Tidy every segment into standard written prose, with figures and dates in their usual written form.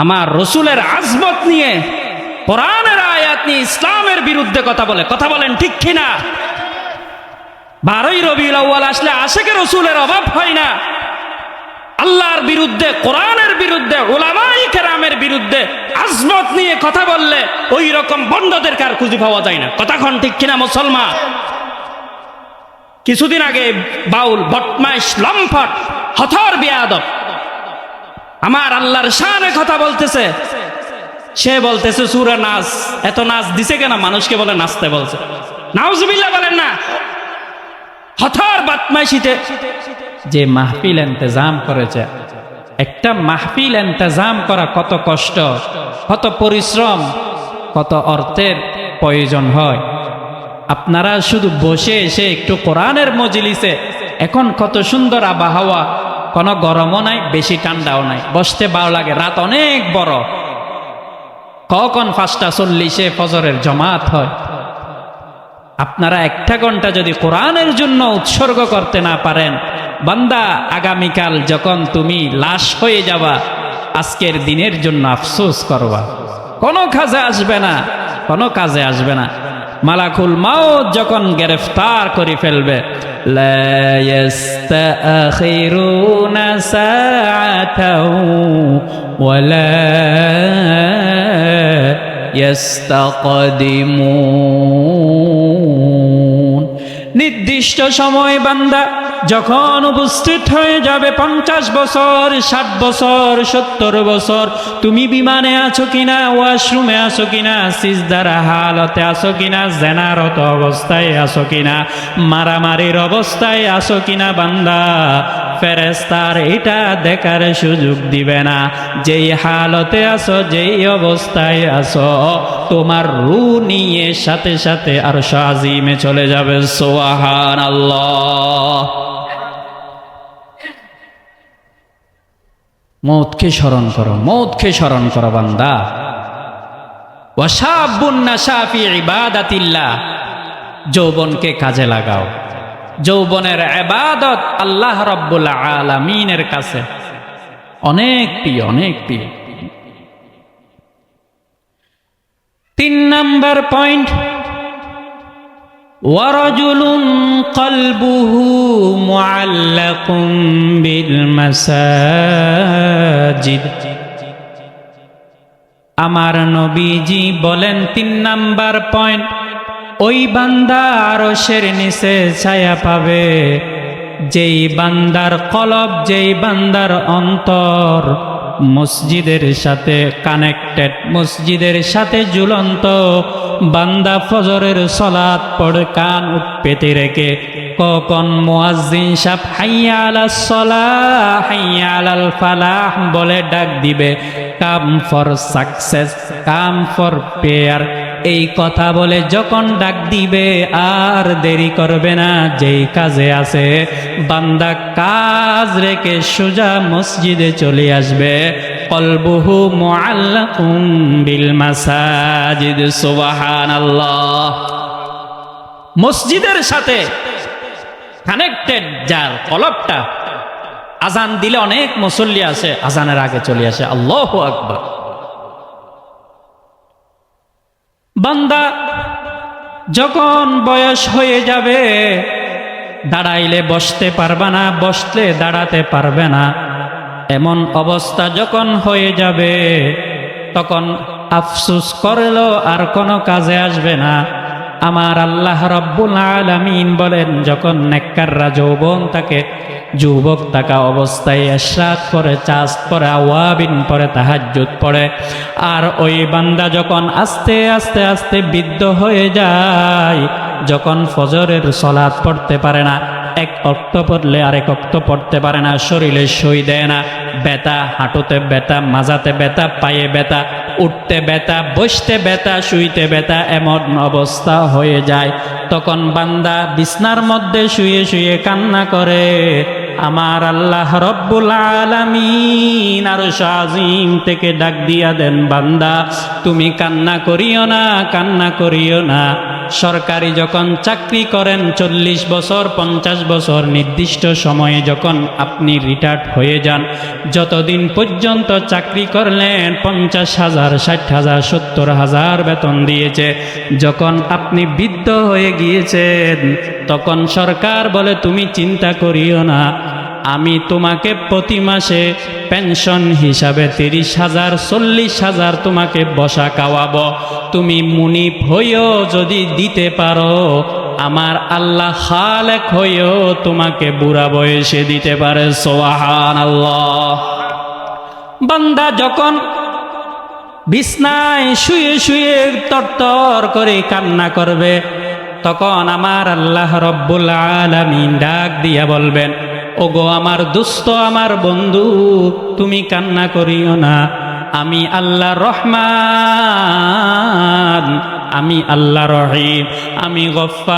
আমার রসুলের আজমত নিয়ে, কোরআনের আয়াত নিয়ে ইসলামের বিরুদ্ধে কথা বলে, কথা বলেন ঠিক কিনা? 12ই রবিউল আউয়াল আসলে আশেকে রসুলের অভাব হয় না। আল্লাহর বিরুদ্ধে, কোরআনের বিরুদ্ধে, উলামায়ে কেরামের বিরুদ্ধে আজমত নিয়ে কথা বললে ওই রকম বন্ধদের কার খুঁজে পাওয়া যায় না। কথা কোন ঠিক কিনা মুসলমান? কিছুদিন আগে বাউল, বদমাইশ, লম্পট, হথর বেয়াদব আমার আল্লাহর শানে কথা বলতেছে। সে বলতেছে সূরা নাস, এত নাচ দিছে কেন? মানুষকে বলে নাচতে বলছে। নাউজুবিল্লাহ বলেন না। হথর বদমাইশিতে যে মাহফিল ইন্তজাম করেছে, একটা মাহফিল ইন্তজাম করা কত কষ্ট, কত পরিশ্রম, কত অর্থের প্রয়োজন হয়। আপনারা শুধু বসে এসে একটু কোরআনের মজলিসে, এখন কত সুন্দর আবহাওয়া, কোনো গরমও নাই, বেশি ঠান্ডাও নাই, বসতে ভালো লাগে। রাত অনেক বড়, কখন 5:40 ফজরের জমাত হয়। আপনারা 1 ঘন্টা যদি কোরআনের জন্য উৎসর্গ করতে না পারেন, বান্দা আগামীকাল যখন তুমি লাশ হয়ে যাবা, আজকের দিনের জন্য আফসোস করবা, কোনো কাজে আসবে না, কোনো কাজে আসবে না। মালাকুল মাউত যখন গ্রেফতার করে ফেলবে, লা ইস্তাখিরুনা সাআতাও ওয়ালা ইস্তাকদিমুন। নির্দিষ্ট সময় বান্দা যখন উপস্থিত হয়ে যাবে, 50 বছর, 60 বছর, 70 বছর, তুমি বিমানে আছো কিনা, ওয়াশরুমে আছো কিনা, সিজদার হালতে আছো কিনা, জেনারত অবস্থায় আছো কিনা, মারামারির অবস্থায় আছো কিনা, বান্দা ফেরেশতার এটা দেখার সুযোগ দিবে না। যেই হালতে আছো, যেই অবস্থায় আছো, তোমার রূহ নিয়ে সাথে সাথে আরশ আজিমে চলে যাবে। সুবহানাল্লাহ। মৌতকে স্মরণ করো, মৌতকে স্মরণ করো বান্দা। ওয়াশাবুন নাশা ফি ইবাদাতিল্লাহ, যৌবনকে কাজে লাগাও। যৌবনের ইবাদত আল্লাহ রাব্বুল আলামিনের কাছে অনেক প্রিয়, অনেক প্রিয়। 3 নাম্বার পয়েন্ট, ওয়ারাজুলুন কলবুহু মুআল্লাকুম বিল মাসাজিদ। আমার নবীজি বলেন 3 নাম্বার পয়েন্ট, ওই বান্দা আরশের নিচে ছায়া পাবে যেই বান্দার কলব, যেই বান্দার অন্তর মসজিদের সাথে কানেক্টেড, মসজিদের সাথে ঝুলন্ত। বান্দা ফজরের সালাত পড়ে কান পেতে রেখে কখন মুয়াজ্জিন সাহেব হাইয়া আলাস সালাহ, হাইয়া আলাল ফালাহ বলে ডাক দিবে, come for success, come for prayer, এই কথা বলে যখন ডাক দিবে আর দেরি করবে না। যেই কাজে আছে বান্দা কাজ রেখে সোজা মসজিদে চলে আসবে। কলবুহু মুআল্লাকুম বিল মাসাজিদ। সুবহানাল্লাহ। মসজিদের সাথে কানেক্টেড যার কলবটা, আজান দিলে অনেক মুসল্লি আছে, আজানের আগে চলে আসে, আল্লাহু আকবার। বান্দা যখন বয়স হয়ে যাবে, দাঁড়াইলে বসতে পারবে না, বসলে দাঁড়াতে পারবে না, এমন অবস্থা যখন হয়ে যাবে, তখন আফসোস করলেও আর কোনো কাজে আসবে না। আমার আল্লাহ রাব্বুল আলামিন বলেন, যখন নেককাররা যৌবন তাকে, যুবক থাকা অবস্থায় ইশরাক করে, চাঁদ পড়ে, আওয়াবিন পড়ে, তাহাজ্জুদ পড়ে, আর ওই বান্দা যখন আস্তে আস্তে আস্তে বৃদ্ধ হয়ে যায়, যখন ফজরের সালাত পড়তে পারে না, 1 ওয়াক্ত পড়লে আরেক ওয়াক্ত পড়তে পারে না, শরীরে সই দেয় না, ব্যথা, হাঁটুতে ব্যথা, মাজাতে ব্যথা, পায়ে ব্যথা, উঠতে ব্যথা, বসতে ব্যথা, শুইতে ব্যথা, এমন অবস্থা হয়ে যায়, তখন বান্দা বিছনার মধ্যে শুয়ে শুয়ে কান্না করে। আমার আল্লাহ রব্বুল আলামিন আরশ আজিম থেকে ডাক দিয়া দেন, বান্দা তুমি কান্না করিও না, কান্না করিও না, সরকারি যখন চাকরি করেন 40 বছর 50 বছর নির্দিষ্ট সময়ে যখন আপনি রিটায়ার্ড হয়ে যান, যতদিন পর্যন্ত চাকরি করলেন 50,000 60,000 70,000 বেতন দিয়েছে। যখন আপনি বৃদ্ধ হয়ে গিয়েছেন তখন সরকার বলে তুমি চিন্তা করিও না, আমি তোমাকে প্রতি মাসে পেনশন হিসাবে 30,000 40,000 তোমাকে বসা খাওয়াবো। তুমি মুনিব হইও যদি দিতে পারো, আমার আল্লাহ খালেক হইও তোমাকে বুড়া বয়সে দিতে পারে। সুবহানাল্লাহ। বান্দা যখন বিছনায় শুয়ে শুয়ে তরতর করে কান্না করবে, তখন আমার আল্লাহ রব্বুল আলামিন ডাক দিয়া বলবেন, ওগো আমার দোস্ত, আমার বন্ধু, তুমি কান্না করিও না, আমি আল্লাহ রহমান, আমি আল্লাহ রহিম, আমি গফফার,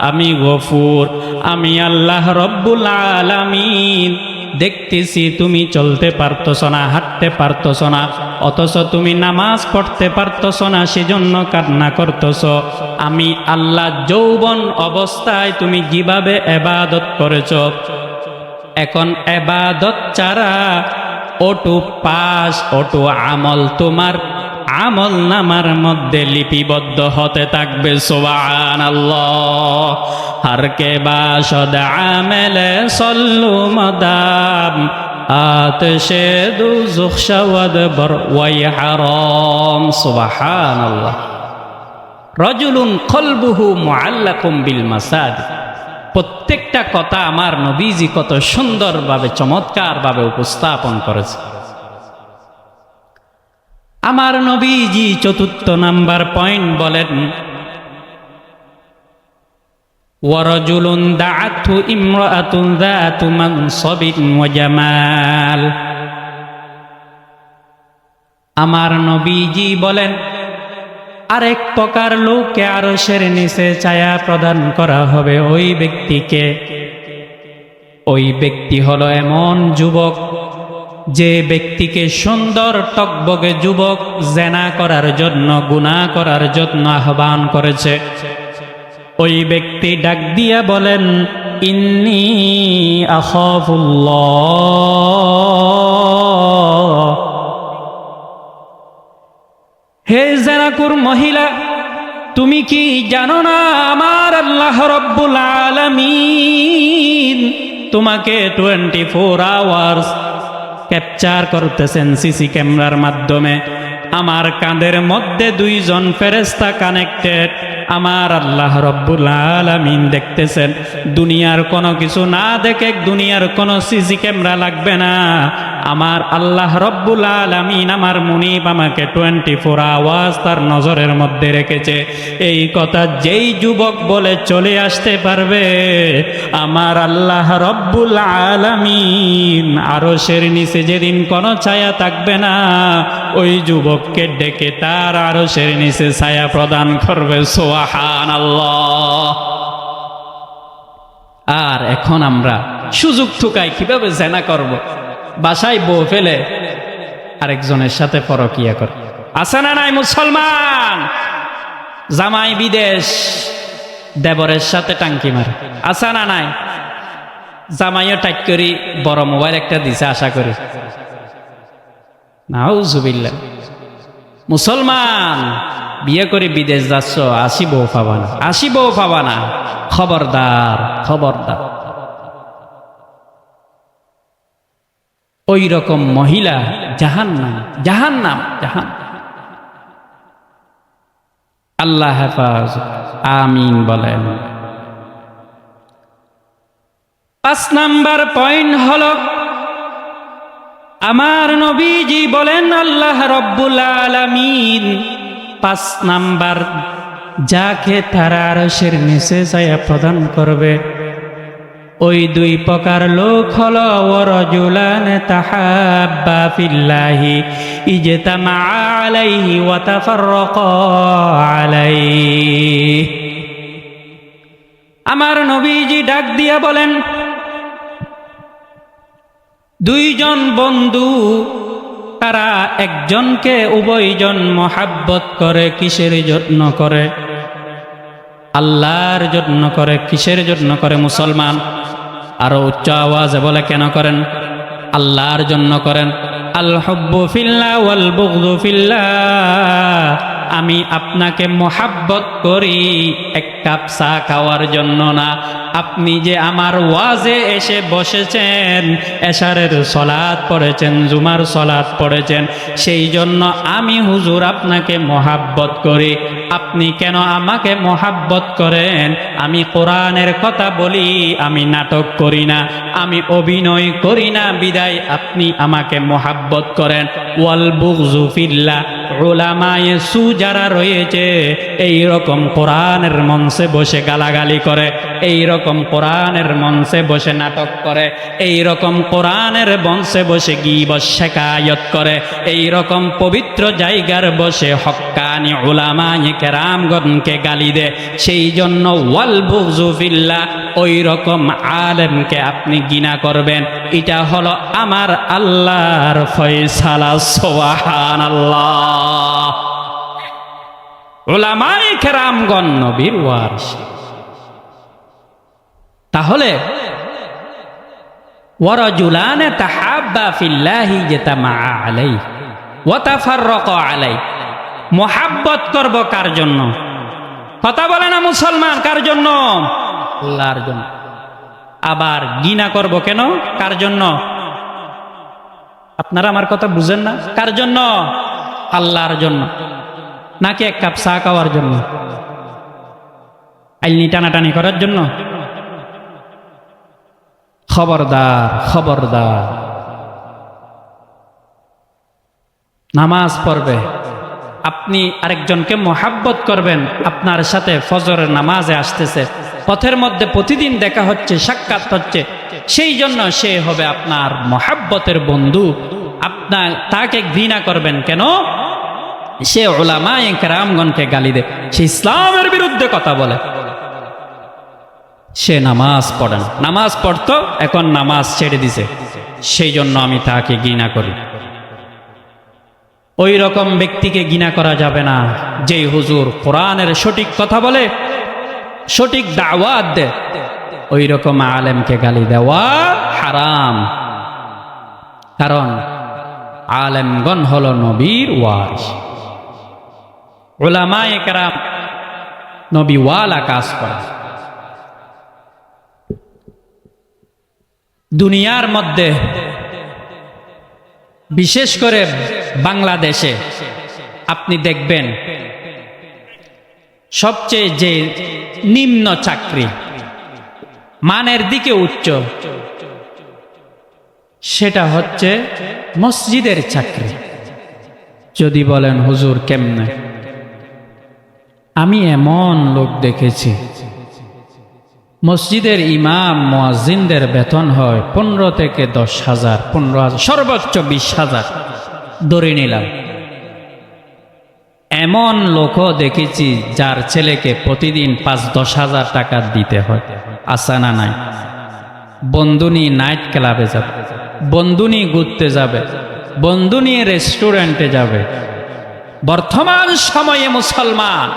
আমি গফুর, আমি আল্লাহ রব্বুল আলামিন। দেখতেছি তুমি চলতে পারতছ না, হাঁটতে পারতছ না, অথচ তুমি নামাজ পড়তে পারতছ না, সেজন্য কান্না করতেছ। আমি আল্লাহ যৌবন অবস্থায় তুমি যেভাবে ইবাদত করেছ, এখন ইবাদত ছাড়া অটু পাস অটু আমল তোমার আমল নামার মধ্যে লিপিবদ্ধ হতে থাকবে। সুবহানাল্লাহ। হর কে বাসদ আমলে সল্লু মদাম, আতশে দুজখ শাওয়াদ বর ওয়াই হারাম। সুবহানাল্লাহ। রাজুলুন কলবুহু মুআল্লাকুম বিল মাসাজিদ। প্রত্যেকটা কথা আমার নবীজি কত সুন্দরভাবে চমৎকারভাবে উপস্থাপন করেছে। আমার নবীজি ৪র্থ নাম্বার পয়েন্ট বলেন, ওয়ারাজুলুন দাআতহু ইমরাআতুন যাতু মানসাবিন ওয়া জামাল। আমার নবীজি বলেন, আরেক প্রকার লোককে আরশের নিচে ছায়া প্রদান করা হবে ওই ব্যক্তিকে। ওই ব্যক্তি হলো এমন যুবক যে ব্যক্তিকে সুন্দর টকবগে যুবক জেনা করার জন্য, গুনাহ করার জন্য আহ্বান করেছে। ওই ব্যক্তি ডাক দিয়া বলেন, ইন্নী আখাফুল্লাহ। হে জেনাকুর মহিলা, তুমি কি জানো না আমার আল্লাহ রব্বুল আলামিন তোমাকে 24 আওয়ার্স ক্যাপচার করতেছেন সিসি ক্যামেরার মাধ্যমে। আমার কাঁধের মধ্যে 2 জন ফেরেশতা কানেক্টেড। আমার আল্লাহ রব্বুল আলামিন দেখতেছেন। দুনিয়ার কোনো কিছু না দেখে, দুনিয়ার কোনো সিসি ক্যামেরা লাগবে না। আমার আল্লাহ রব্বুল আলামিন, আমার মুনিব আমাকে 24 আওয়ার্স তার নজরের মধ্যে রেখেছে। এই কথা যেই যুবক বলে চলে আসতে পারবে, আমার আল্লাহ রব্বুল আলামিন আরশের নিচে যেদিন কোনো ছায়া থাকবে না, ওই যুবককে ডেকে তার আরশের নিচে ছায়া প্রদান করবে। সুবহানাল্লাহ। আর এখন আমরা সুযোগ ঠুকাই কিভাবে জেনা করব। বাসায় বউ ফেলে আরেকজনের সাথে পরকিয়া করে। আছে না নাই মুসলমান? জামাই বিদেশ, দেবরের সাথে টাঙ্কি মারে। আছে না নাই? জামাইও টাইট করি বড় মোবাইল একটা দিছে আশা করি। নাউজুবিল্লাহ। মুসলমান বিয়ে করে বিদেশ যাচ্ছ, 80 বউ পাবা না, 80 বউ পাবা না। খবরদার, খবরদার। ওই রকম মহিলা জাহান্নাম, জাহান্নাম, জাহান্নাম। আল্লাহ হেফাজ, আমিন বলেন। 5 নাম্বার পয়েন্ট হলো, আমার নবীজি বলেন, আল্লাহ রব্বুল আলামিন 5 নাম্বার যাকে তারা আরশের নিচে ছায়া প্রদান করবে, ওই 2 প্রকার লোক হলো, ওয়ারাজুলান তাহাব্বা ফিল্লাহি ইজতামা আলাইহি ওয়া তাফাররাকা আলাইহি। আমার নবীজি ডাক দিয়া বলেন, 2 জন বন্ধু তারা একজনকে উভয়জন মহাব্বত করে কিসের জন্য করে? আল্লাহর জন্য করে। কিসের জন্য করে মুসলমান? আরো উচ্চ আওয়াজে বলে, কেন করেন? আল্লাহর জন্য করেন। আল হুব্বু ফিল্লাহ ওয়াল বুগদু ফিল্লাহ। আমি আপনাকে মহাব্বত করি এক কাপ চা খাওয়ার জন্য না। আপনি যে আমার ওয়াজে এসে বসেছেন, এশারের সলাত পড়েছেন, জুমার সলাত পড়েছেন, সেই জন্য আমি হুজুর আপনাকে মহাব্বত করি। আপনি কেন আমাকে মহাব্বত করেন? আমি কোরআনের কথা বলি, আমি নাটক করি না, আমি অভিনয় করি না, বিদায় আপনি আমাকে মহাব্বত করেন। ওয়াল বুগযু ফিল্লাহ। উলামায়ে সু যারা রয়েছে এই রকম কোরআনের মঞ্চে বসে গালাগালি করে, এই রকম কোরআনের মঞ্চে বসে নাটক করে, এই রকম কোরআনের মঞ্চে বসে গীবত শিকায়ত করে, এই রকম পবিত্র জায়গার বসে হক্কানি উলামায়ে কেরামগণকে গালি দেয়। সেই জন্য ওয়াল বুগযু ফিল্লাহ, ওই রকম আলেমকে আপনি ঘৃণা করবেন। এটা হলো আমার আল্লাহর ফয়সালা। সুবহানাল্লাহ। উলামায়ে কেরামগণ নবীর ওয়ারিস। তাহলে ওয়ারাজুলানে তাহাব্বা ফিল্লাহি ইজতামাআ আলাইহি ওয়া তাফাররাকা আলাইহি। মুহাব্বত করব কার জন্য? কথা বলে না মুসলমান, কার জন্য? আল্লাহর জন্য। আবার ঘৃণা করব কেন? কার জন্য? আপনারা আমার কথা বুঝেন না? কার জন্য? আল্লাহর জন্য। নাকি এক কাপ চা খাওয়ার জন্য? আইনি টানাটানি করার জন্য? খবরদার, খবরদার। নামাজ পড়বে, আপনি আরেকজনকে মহাব্বত করবেন। আপনার সাথে ফজরের নামাজে আসতেছে, পথের মধ্যে প্রতিদিন দেখা হচ্ছে, সাক্ষাৎ হচ্ছে, সেই জন্য সে হবে আপনার মহাব্বতের বন্ধু। আপনার তাকে ঘৃণা করবেন কেন? সে উলামায়ে কেরামগণকে গালি দেয়, সে ইসলামের বিরুদ্ধে কথা বলে, সে নামাজ পড়ে না। নামাজ পড়তো, এখন নামাজ ছেড়ে দিছে, সেই জন্য আমি তাকে ঘৃণা করি। ওই রকম ব্যক্তিকে ঘৃণা করা যাবে না যেই হুজুর কোরআনের সঠিক কথা বলে, সঠিক দাওয়াত দেয়। ওই রকম আলেমকে গালি দেওয়া হারাম। কারণ আলেমগণ হলো নবীর ওয়ারিস। উলামায়ে কেরাম নবী ওয়ালা কাজ করে। দুনিয়ার মধ্যে বিশেষ করে বাংলাদেশে আপনি দেখবেন সবচেয়ে যে নিম্ন চাকরি, মানের দিকে উচ্চ, সেটা হচ্ছে মসজিদের চাকরি। যদি বলেন হুজুর কেমনে? আমি এমন লোক দেখেছি, মসজিদের ইমাম মুয়াজ্জিনদের বেতন হয় 15 থেকে 10,000, 15,000, সর্বোচ্চ 20,000 ধরে নিলাম। এমন লোকও দেখেছি যার ছেলেকে প্রতিদিন 5-10 হাজার টাকা দিতে হয়। আসা না নাই? বন্ধু নিয়ে নাইট ক্লাবে যাবে, বন্ধু নিয়ে ঘুরতে যাবে, বন্ধু নিয়ে রেস্টুরেন্টে যাবে। বর্তমান সময়ে মুসলমান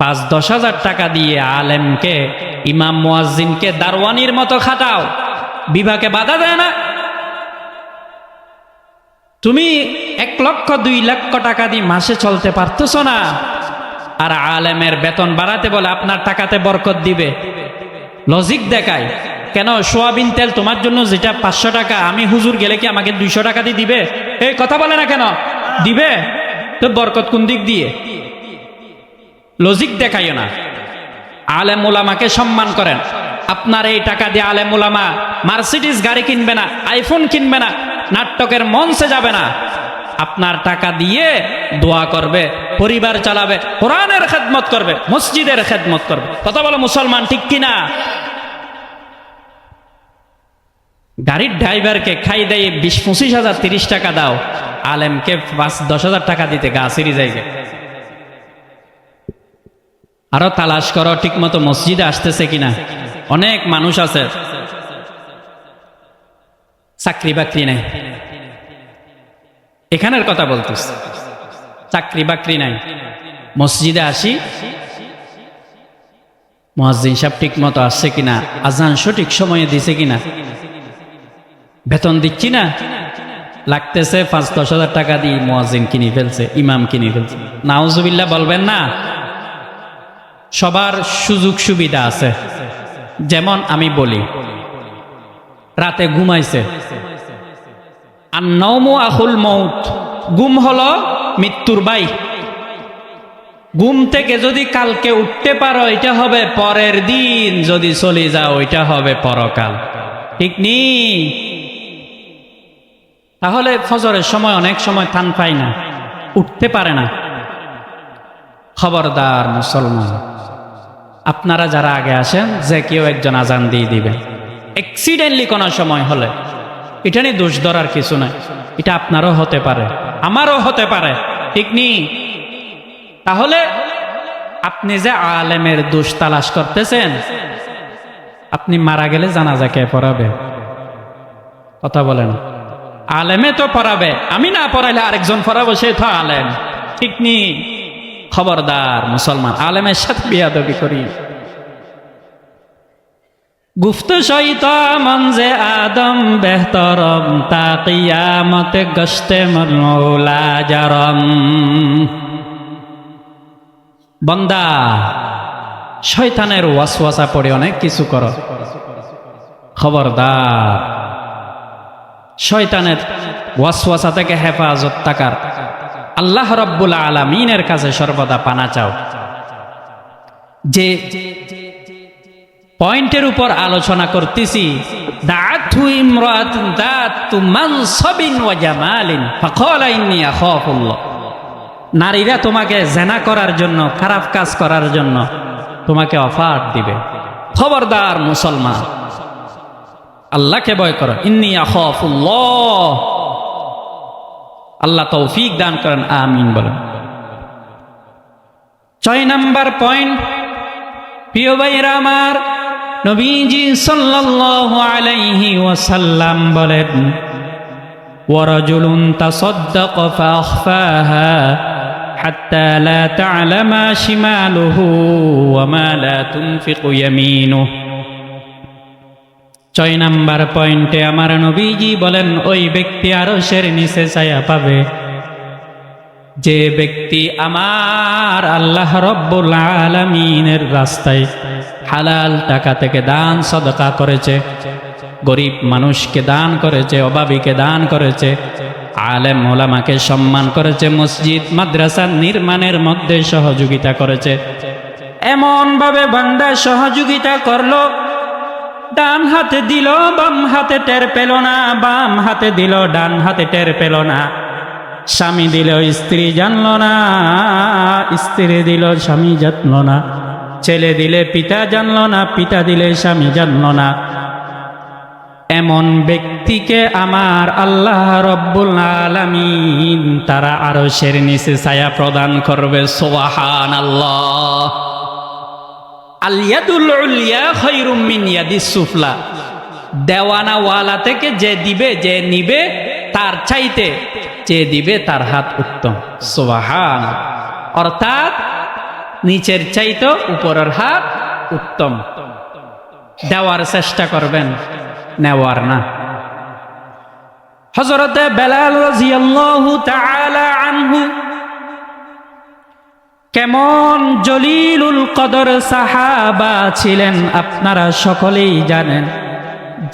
5-10 হাজার টাকা দিয়ে আলেমকে, ইমাম মুয়াজ্জিনকে দারওয়ানির মতো খাটাও, বিভাগে বাধা দেয় না। তুমি 1 লক্ষ 2 লক্ষ টাকা দিয়ে মাসে চলতে পারতেছ না, আর আলেমের বেতন বাড়াতে বলে আপনার টাকাতে বরকত দিবে। লজিক দেখায় কেন? সোয়াবিন তেল তোমার জন্য যেটা 500 টাকা, আমি হুজুর গেলে কি আমাকে 200 টাকা দিয়ে দিবে? এই কথা বলে না কেন? দিবে তো। বরকত কোন দিক দিয়ে? লজিক দেখাইও না। আলেম উলামাকে সম্মান করেন। আপনার এই টাকা দিয়ে আলেম উলামা মার্সিডিজ গাড়ি কিনবে না, আইফোন কিনবে না, নাটকের মঞ্চে যাবে না। আপনার টাকা দিয়ে দোয়া করবে, পরিবার চালাবে, কোরআনের খেদমত করবে, মসজিদের খেদমত করবে। কথা বলো মুসলমান, ঠিক কিনা? গাড়ির ড্রাইভারকে খাই দেয় 20-25 হাজার, 30 টাকা দাও, আলেমকে 5-10 হাজার টাকা দিতে গা সিরি যাইবে। আরো তালাশ করো ঠিক মতো মসজিদে আসতেছে কিনা। অনেক মানুষ আছে চাকরি বাকরি নেই, এখানের কথা বলতেছি, চাকরি বাকরি নাই, মসজিদে আসি, মুয়াজ্জিন সাহেব ঠিক মতো আসছে কিনা, আজান সঠিক সময়ে দিছে কিনা, বেতন দিচ্ছি না, লাগতেছে 5-10 হাজার টাকা দিয়ে মুয়াজ্জিন কিনে ফেলছে, ইমাম কিনে ফেলছে, নাউজুবিল্লাহ বলবেন না? সবার সুযোগ সুবিধা আছে। যেমন আমি বলি, রাতে ঘুমাইছে, আর নওমু আখুল মউত, ঘুম হলো মৃত্যুর ভাই। ঘুম থেকে যদি কালকে উঠতে পারো এটা হবে পরের দিন, যদি চলে যাও এটা হবে পরকাল, ঠিক নেই? তাহলে ফজরের সময় অনেক সময় থান পায় না, উঠতে পারে না। খবরদার মুসলমান, আপনারা যারা আগে আসেন, যে কেউ একজন আজান দিয়ে দিবেন। অ্যাক্সিডেন্টলি কোনো সময় হলে এটা নিয়ে দোষ ধরার কিছু নাই, এটা আপনারও হতে পারে, আমারও হতে পারে, ঠিক নেই? তাহলে আপনি যে আলেমের দোষ তালাশ করতেছেন, আপনি মারা গেলে জানাজা কে পড়াবে? কথা বলেন। আলেমে তো পড়াবে, আমি না পড়াইলে আরেকজন পড়াবো, সে তো আলেম, ঠিক নেই? খবরদার মুসলমান, আলেমের সাথে বিয়াদবি করি। গুফত শৈতান যে আদম বেহতরম, তা কিয়ামতে গশতে মৌলা জারম। বান্দা, শয়তানের ওয়াসওয়াসা পড়ে অনেক কিছু করো, খবরদার। শয়তানের ওয়াসওয়াসা থেকে হেফাজত থাকার আল্লাহ রাব্বুল আলামিনের কাছে সর্বদা পানা চাও। যে পয়েন্টের উপর আলোচনা করতেছি, দাআতু ইমরাতুন দাতু মানসাবিন ওয়া জামালিন ফাকালা ইন্নী আখাফুল্লাহ। নারীরা তোমাকে জেনা করার জন্য, খারাপ কাজ করার জন্য তোমাকে অফার দিবে। খবরদার মুসলমান, আল্লাহকে ভয় করো। ইন্নী আখাফুল্লাহ। আল্লাহ তৌফিক দান করেন, আমিন বলেন। 6 নাম্বার পয়েন্ট, প্রিয় ভাইরা আমার, নবীজি সাল্লাল্লাহু আলাইহি ওয়াসাল্লাম বলেন, ওয়ারাজুলুন তাসাদ্দাক ফাআখফাহা হাত্তা লা তা'লামা শিমালুহু ওয়া মা লা তুনফিকু ইয়ামিনুহু। 6 নাম্বার পয়েন্টে আমার নবীজি বলেন, ওই ব্যক্তি আরশের নিচে ছায়া পাবে যে ব্যক্তি আমার আল্লাহ রব্বুল আলামিনের রাস্তায় হালাল টাকা থেকে দান সদকা করেছে, গরিব মানুষকে দান করেছে, অভাবীকে দান করেছে, আলেম ওলামাকে সম্মান করেছে, মসজিদ মাদ্রাসা নির্মাণের মধ্যে সহযোগিতা করেছে। এমন ভাবে বান্দা সহযোগিতা করলো, ডান হাতে দিল বাম হাতে টের পেল না, বাম হাতে দিল ডান হাতে টের পেল না, স্বামী দিল স্ত্রী জানলো না, স্ত্রী দিল স্বামী জানলো না, ছেলে দিলে পিতা জানলো না, পিতা দিলে স্বামী জানলো না। এমন ব্যক্তিকে আমার আল্লাহ রব্বুল আলামিন তারা আরশের নিচে ছায়া প্রদান করবে। সুবহানাল্লাহ। আল ইয়াদুল উলিয়া খায়রুম মিন ইয়াদিস সুফলা। দেওয়ানা ওয়ালা থেকে যে দিবে, যে নিবে, তার চাইতে যে দিবে তার হাত উত্তম। সুবহান। অর্থাৎ নিচের চাইতে উপরের হাত উত্তম। দেওয়ার চেষ্টা করবেন, নেওয়ার না। হযরত বেলাল রাদিয়াল্লাহু তাআলা আনহু কেমন জলিলুল কদর সাহাবা ছিলেন আপনারা সকলেই জানেন।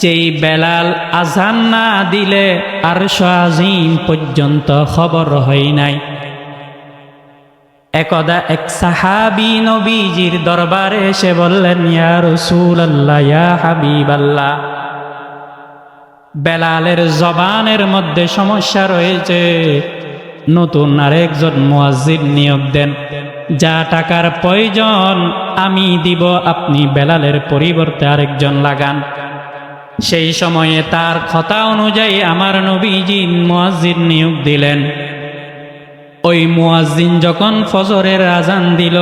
যেই বেলাল আজান না দিলে আরশ আজিম পর্যন্ত খবর হয় নাই। একদা এক সাহাবী নবীজির দরবারে এসে বললেন, ইয়া রাসূলুল্লাহ, ইয়া হাবিবাল্লাহ, বেলালের জবানের মধ্যে সমস্যা রয়েছে, নতুন আরেকজন মুয়াজ্জিন নিয়োগ দেন, যা টাকার প্রয়োজন আমি দিব, আপনি বেলালের পরিবর্তে আরেকজন লাগান। সেই সময়ে তার কথা অনুযায়ী আমার নবীজি মুয়াজ্জিন নিয়োগ দিলেন। ওই মুয়াজ্জিন যখন ফজরের আজান দিল,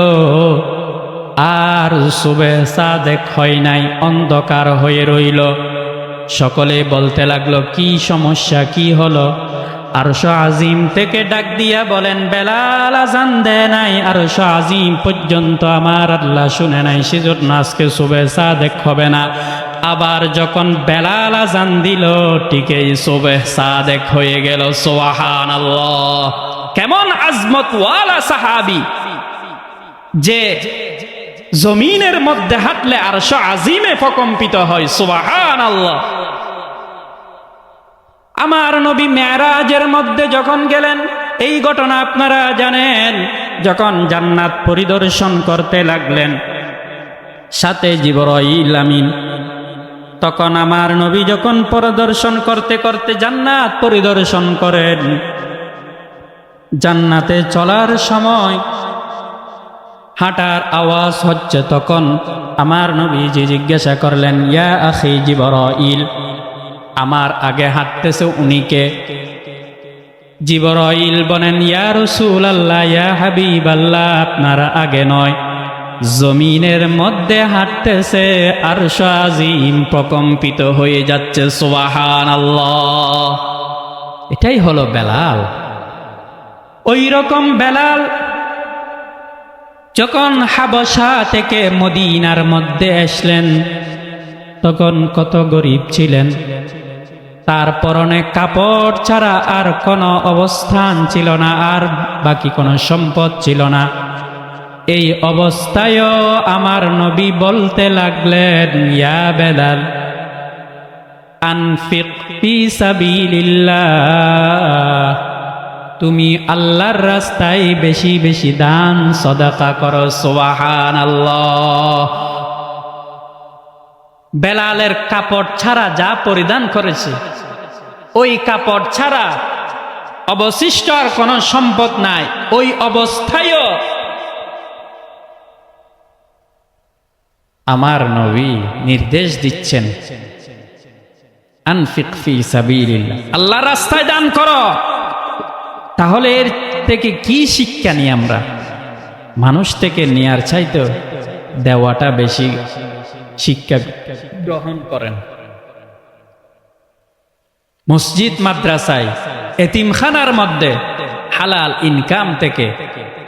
আর সুবহ সাদেক হয় নাই, অন্ধকার হয়ে রইল। সকলে বলতে লাগলো, কি সমস্যা, কি হলো? আরশ আজিম থেকে ডাক দিয়া বলেন, বেলাল আজান দেয় নাই, আরশ আজিম পর্যন্ত আমার আল্লাহ শুনে নাই, সেজন্য আজকে সুবে সাদেক হবে না। আবার যখন বেলাল আজান দিল, ঠিক এই সুবে সাদেক হয়ে গেল। সুবহানাল্লাহ! কেমন আজমত ওয়ালা সাহাবী, যে জমিনের মধ্যে হাঁটলে আরশ আজিমে প্রকম্পিত হয়। সুবহানাল্লাহ! আমার নবী মেরাজের মধ্যে যখন গেলেন, এই ঘটনা আপনারা জানেন, যখন জান্নাত পরিদর্শন করতে লাগলেন, সাথে জিবরাইল আমিন, তখন আমার নবী যখন পরিদর্শন করতে করতে জান্নাত পরিদর্শন করেন, জান্নাতে চলার সময় হাঁটার আওয়াজ হচ্ছে, তখন আমার নবীজি জিজ্ঞাসা করলেন, ইয়া আখি জিবরাইল, আমার আগে হাঁটতেছে উনি কে? জিবরাইল বলেন, ইয়া রাসূলুল্লাহ, ইয়া হাবিবাল্লাহ, আপনার আগে নয়, জমিনের মধ্যে হাঁটতেছে, আরশ আজিম প্রকম্পিত হয়ে যাচ্ছে। সুবহানাল্লাহ! এটাই হলো বেলাল। ওই রকম বেলাল যখন হাবশা থেকে মদিনার মধ্যে আসলেন, তখন কত গরিব ছিলেন, তার পরনে কাপড় ছাড়া আর কোনো অবস্থান ছিল না, আর বাকি কোনো সম্পদ ছিল না। এই অবস্থায়ও আমার নবী বলতে লাগলেন, ইয়া বেলাল, আনফিক ফি সাবিলিল্লাহ, তুমি আল্লাহর রাস্তায় বেশি বেশি দান সদাকা করো। সুবহানাল্লাহ! বেলালের কাপড় ছাড়া যা পরিধান করেছে, ওই কাপড় ছাড়া অবশিষ্ট আর কোনো সম্পদ নাই, ওই অবস্থায়ও আমার নবী নির্দেশ দিচ্ছেন, আনফিক ফি সাবিলিল্লাহ, আল্লাহর রাস্তায় দান করো। তাহলে এর থেকে কি শিক্ষা নিই আমরা? মানুষ থেকে নেয়ার চাইতে দেওয়াটা বেশি শিক্ষা গ্রহণ করেন। মসজিদ মাদ্রাসায় এতিমখানার মধ্যে হালাল ইনকাম থেকে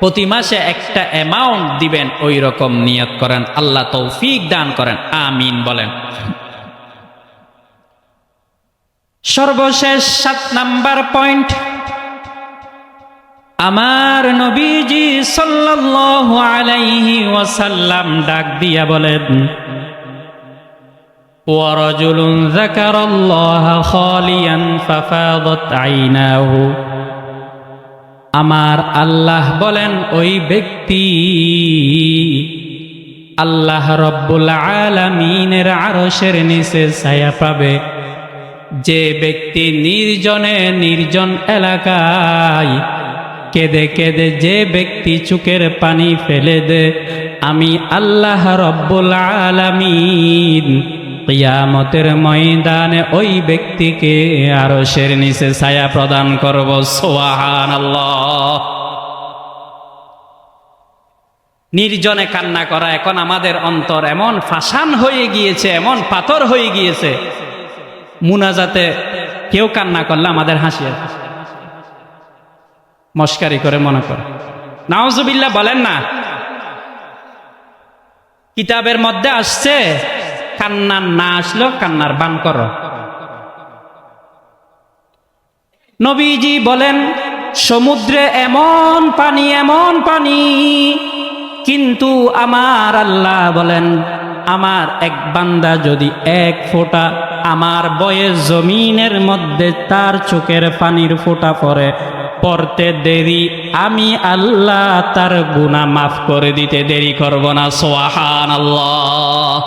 প্রতি মাসে একটা অ্যামাউন্ট দিবেন, ওই রকম নিয়ত করেন। আল্লাহ তৌফিক দান করেন, আমিন বলেন। সর্বশেষ 7 নাম্বার পয়েন্ট, আমার নবীজি সাল্লাল্লাহু আলাইহি ওয়াসাল্লাম ডাক দিয়া বলেন, ওয়া রাজুলুন যাকারাল্লাহা খালিয়ান ফাফাদাত আইনাহু, আমার আল্লাহ বলেন, ওই ব্যক্তি আল্লাহ রব্বুল আলামিনের আরশের নিচে ছায়া পাবে। যে ব্যক্তি নির্জনে নির্জন এলাকায় কেঁদে কেঁদে যে ব্যক্তি চোখের পানি ফেলে দে, আমি আল্লাহ রব্বুল আলামিন কিয়ামতের ময়দানে ওই ব্যক্তিকে আরশের নিচে ছায়া প্রদান করব। সুবহানাল্লাহ! নির্জনে কান্না করা এখন আমাদের অন্তর এমন ফাসান হয়ে গিয়েছে, এমন পাথর হয়ে গিয়েছে, মুনাজাতে কেউ কান্না করলে আমাদের হাসি মস্কারি করে মনে করে। নাউজুবিল্লাহ বলেন না। কিতাবের মধ্যে আসছে, কান্নার না আসলেও কান্নার বান করো। নবীজি বলেন, সমুদ্রে এমন পানি, কিন্তু আমার আল্লাহ বলেন, আমার এক বান্দা যদি এক ফোঁটা আমার বয়ে জমিনের মধ্যে তার চোখের পানির ফোঁটা পড়তে দেরি, আমি আল্লাহ তার গুনাহ মাফ করে দিতে দেরি করব না। সুবহানাল্লাহ!